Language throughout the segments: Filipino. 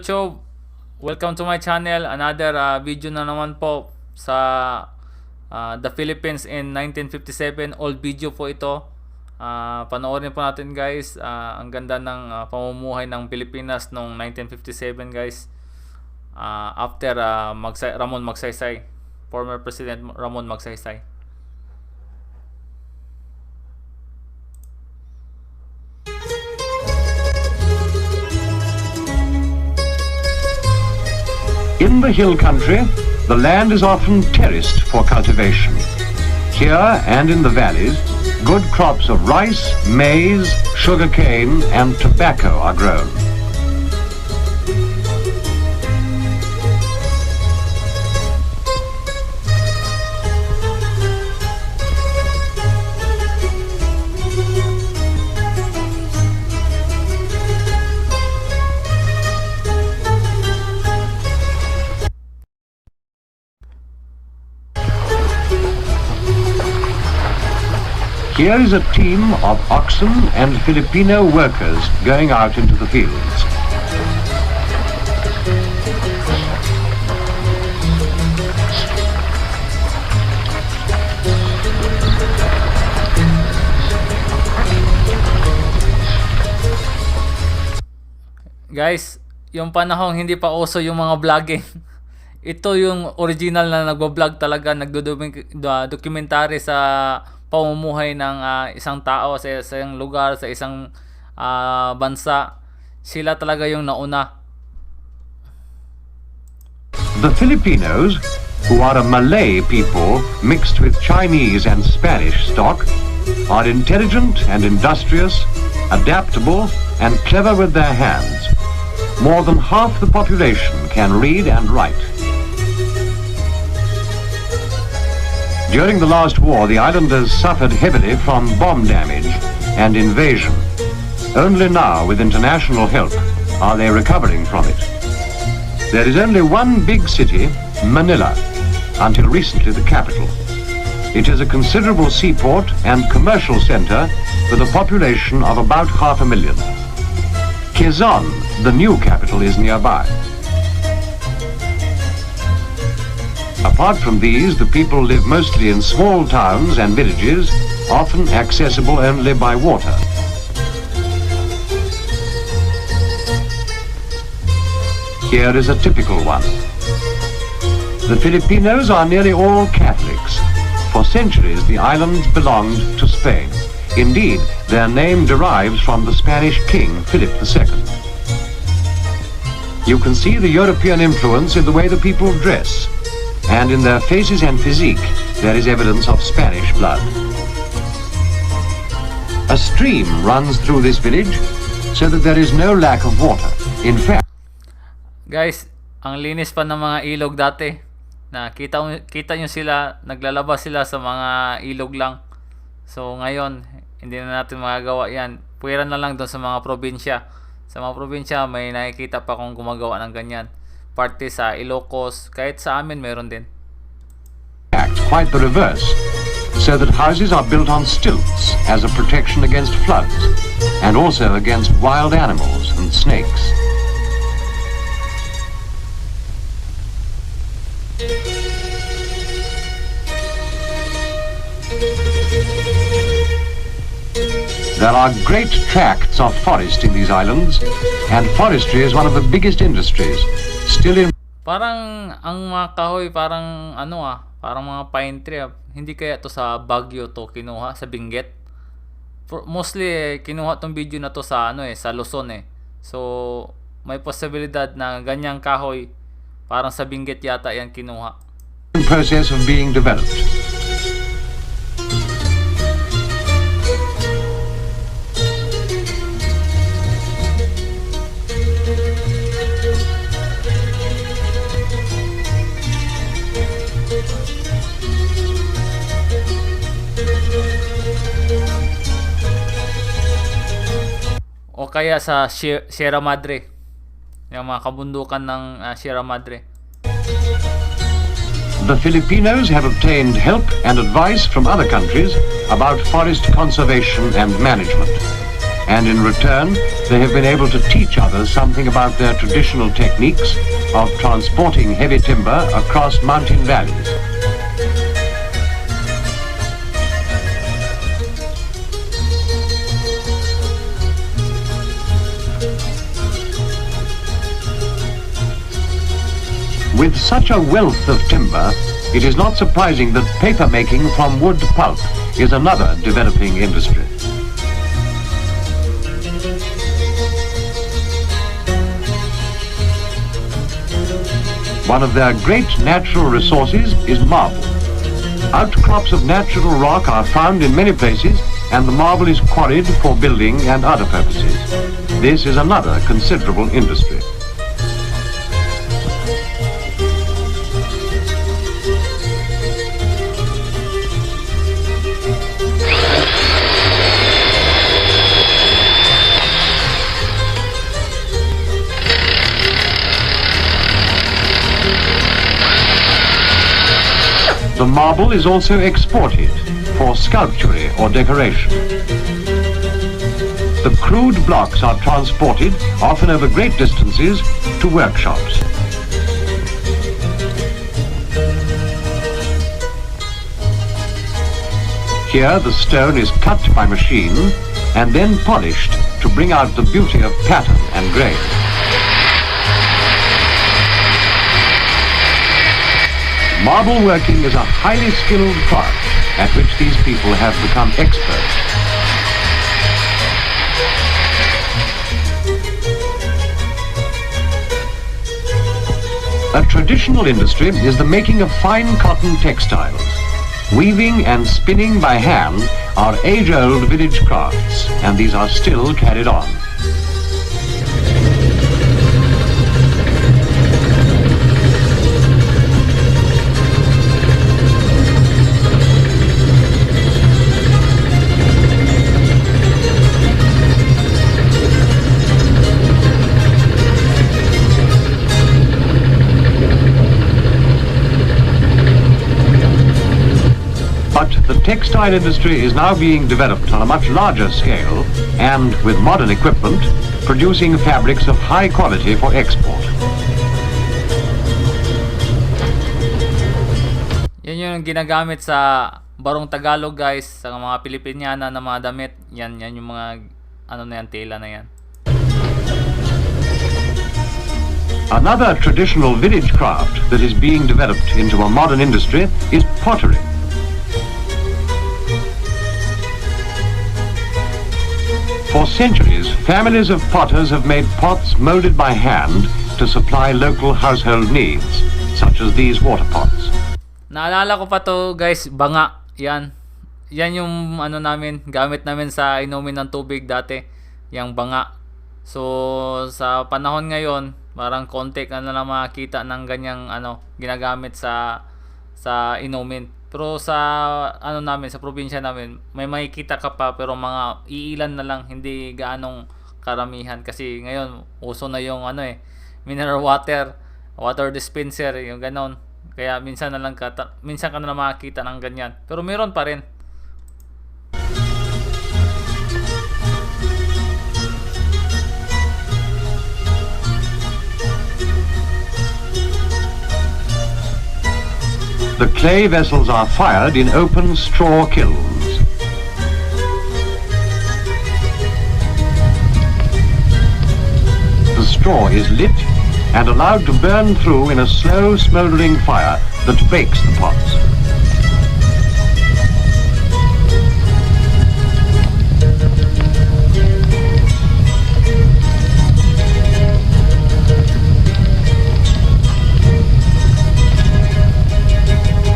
So, welcome to my channel. Another video na naman po sa The Philippines in 1957. Old video po ito. Panoorin po natin guys. Ang ganda ng pamumuhay ng Pilipinas noong 1957 guys. After Ramon Magsaysay. Former President Ramon Magsaysay. In the hill country, the land is often terraced for cultivation. Here and in the valleys, good crops of rice, maize, sugarcane and tobacco are grown. Here is a team of oxen and Filipino workers going out into the fields. Guys, yung panahong hindi pa uso yung mga vlogging. Ito yung original na nagbo-vlog talaga, nagdo-documentary sa pamumuhay ng isang tao sa isang lugar, sa isang bansa. Sila talaga yung nauna. The Filipinos, who are a Malay people mixed with Chinese and Spanish stock, are intelligent and industrious, adaptable and clever with their hands. More than half the population can read and write. During the last war, the islanders suffered heavily from bomb damage and invasion. Only now, with international help, are they recovering from it. There is only one big city, Manila, until recently the capital. It is a considerable seaport and commercial center with a population of about 500,000. Quezon, the new capital, is nearby. Apart from these, the people live mostly in small towns and villages, often accessible only by water. Here is a typical one. The Filipinos are nearly all Catholics. For centuries, the islands belonged to Spain. Indeed, their name derives from the Spanish king, Philip II. You can see the European influence in the way the people dress. And in their faces and physique, there is evidence of Spanish blood. A stream runs through this village, so that there is no lack of water. In fact, Guys, ang linis pa ng mga ilog dati. Kita nyo sila, naglalabas sila sa mga ilog lang. So ngayon, hindi na natin magagawa yan. Puwera na lang doon sa mga probinsya. Sa mga probinsya, may nakikita pa kung gumagawa ng ganyan. Parte sa Ilocos, kahit sa amin meron din. quite the reverse, so that houses are built on stilts as a protection against floods, and also against wild animals and snakes. There are great tracts of forest in these islands, and forestry is one of the biggest industries. Still in Parang ang mga kahoy parang parang mga pine tree. Hindi kaya to sa Baguio to kinuha sa Benguet. Mostly kinuha tong video na to sa sa Luzon eh. So may posibilidad na ganyang kahoy parang sa Benguet yata yan kinuha. process of being developed. O kaya sa Sierra Madre. Yung mga kabundukan ng Sierra Madre. The Filipinos have obtained help and advice from other countries about forest conservation and management. and in return they have been able to teach others something about their traditional techniques of transporting heavy timber across mountain valleys. With such a wealth of timber, it is not surprising that paper making from wood pulp is another developing industry. One of their great natural resources is marble. Outcrops of natural rock are found in many places, and the marble is quarried for building and other purposes. This is another considerable industry. The marble is also exported for sculpture or decoration. The crude blocks are transported, often over great distances, to workshops. Here the stone is cut by machine and then polished to bring out the beauty of pattern and grain. Marble working is a highly skilled craft at which these people have become experts. A traditional industry is the making of fine cotton textiles. Weaving and spinning by hand are age-old village crafts, and these are still carried on. But the textile industry is now being developed on a much larger scale and, with modern equipment, producing fabrics of high quality for export. Yan yung ginagamit sa Barong Tagalog, guys, sa mga Pilipiniana na mga damit. Yan yung mga ano na yan, tela na yan. Another traditional village craft that is being developed into a modern industry is pottery. For centuries, families of potters have made pots molded by hand to supply local household needs, such as these water pots. Naalala ko pa to, guys, banga. Yan yung ano namin, gamit namin sa inumin ng tubig dati, yung banga. So sa panahon ngayon, parang konti ka na lang makakita ng ganyang ano ginagamit sa inumin. Pero sa ano namin, sa probinsya namin, may makikita ka pa, pero mga iilan na lang, hindi gaanong karamihan kasi ngayon uso na yung ano mineral water dispenser, yung ganon. Kaya minsan ka na lang makakita ng ganyan. Pero meron pa rin. The clay vessels are fired in open straw kilns. The straw is lit and allowed to burn through in a slow, smouldering fire that bakes the pots.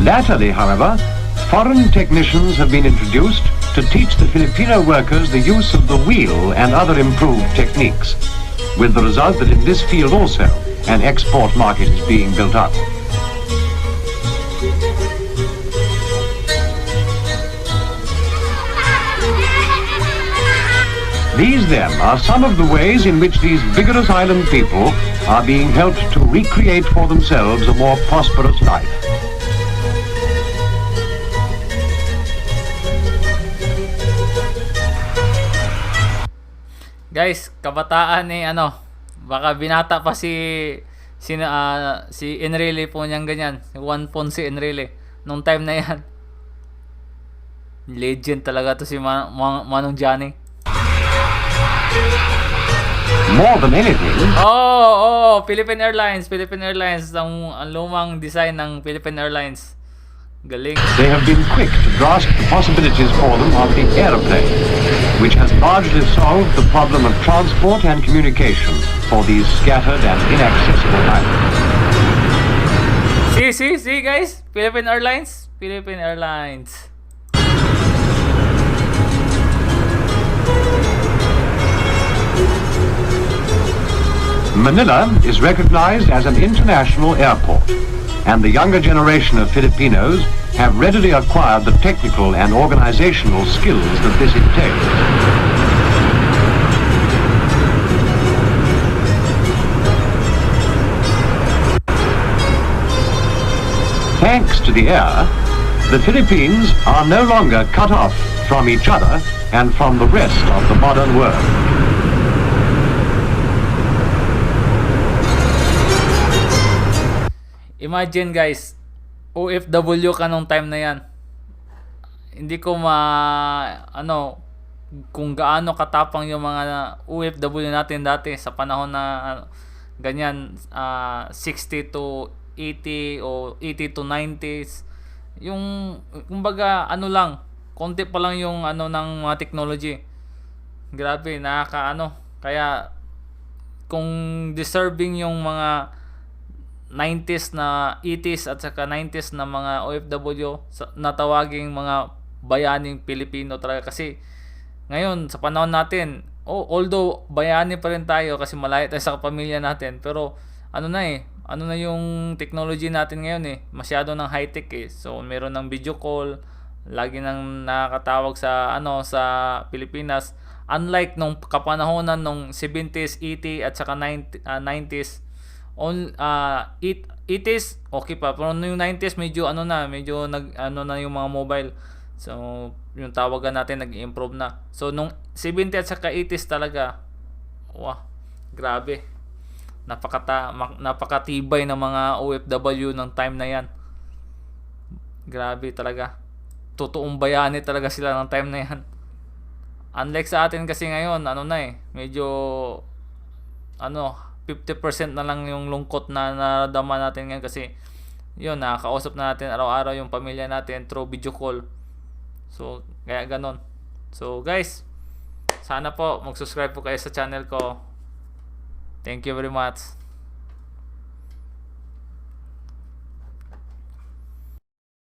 Latterly, however, foreign technicians have been introduced to teach the Filipino workers the use of the wheel and other improved techniques, with the result that in this field also an export market is being built up. These, then, are some of the ways in which these vigorous island people are being helped to recreate for themselves a more prosperous life. Guys, kabataan ni ano, baka binata pa si Enrile po niyang ganyan, si Juan Ponce Enrile nung time na yan. Legend talaga to si Manong Johnny. More than anything, Philippine Airlines ang lumang design ng Philippine Airlines. Galing. they have been quick to grasp the possibilities for them of the aeroplane, which has largely solved the problem of transport and communication for these scattered and inaccessible islands. See guys, Philippine Airlines. Manila is recognized as an international airport, and the younger generation of Filipinos have readily acquired the technical and organizational skills that this entails. Thanks to the air, the Philippines are no longer cut off from each other and from the rest of the modern world. Imagine guys, OFW ka nung time na yan. Hindi ko kung gaano katapang yung mga OFW natin dati sa panahon na ganyan, 60 to 80 o 80 to 90s. Yung kumbaga lang, konti pa lang yung ng mga technology. Grabe, kaya kung deserving yung mga 90s na 80s at saka 90s na mga OFW na tawaging mga bayaning Pilipino talaga, kasi ngayon sa panahon natin, although bayani pa rin tayo kasi malayo tayo sa pamilya natin, pero ano na yung technology natin ngayon masyado ng high tech so meron ng video call, lagi nang nakakatawag sa Pilipinas, unlike nung kapanahonan nung 70s, 80 at saka 90s. 80s okay pa, pero yung 90s medyo medyo na yung mga mobile, so yung tawagan natin nag-improve na. So nung 70 at saka 80s talaga, grabe, napakatibay ng mga OFW ng time na yan. Grabe talaga, totoong bayani talaga sila ng time na yan. Unlike sa atin kasi ngayon, medyo 50% na lang yung lungkot na naradama natin ngayon, kasi yun, nakakausap na natin araw-araw yung pamilya natin through video call. So kaya ganon. So guys, sana po mag-subscribe po kayo sa channel ko. Thank you very much.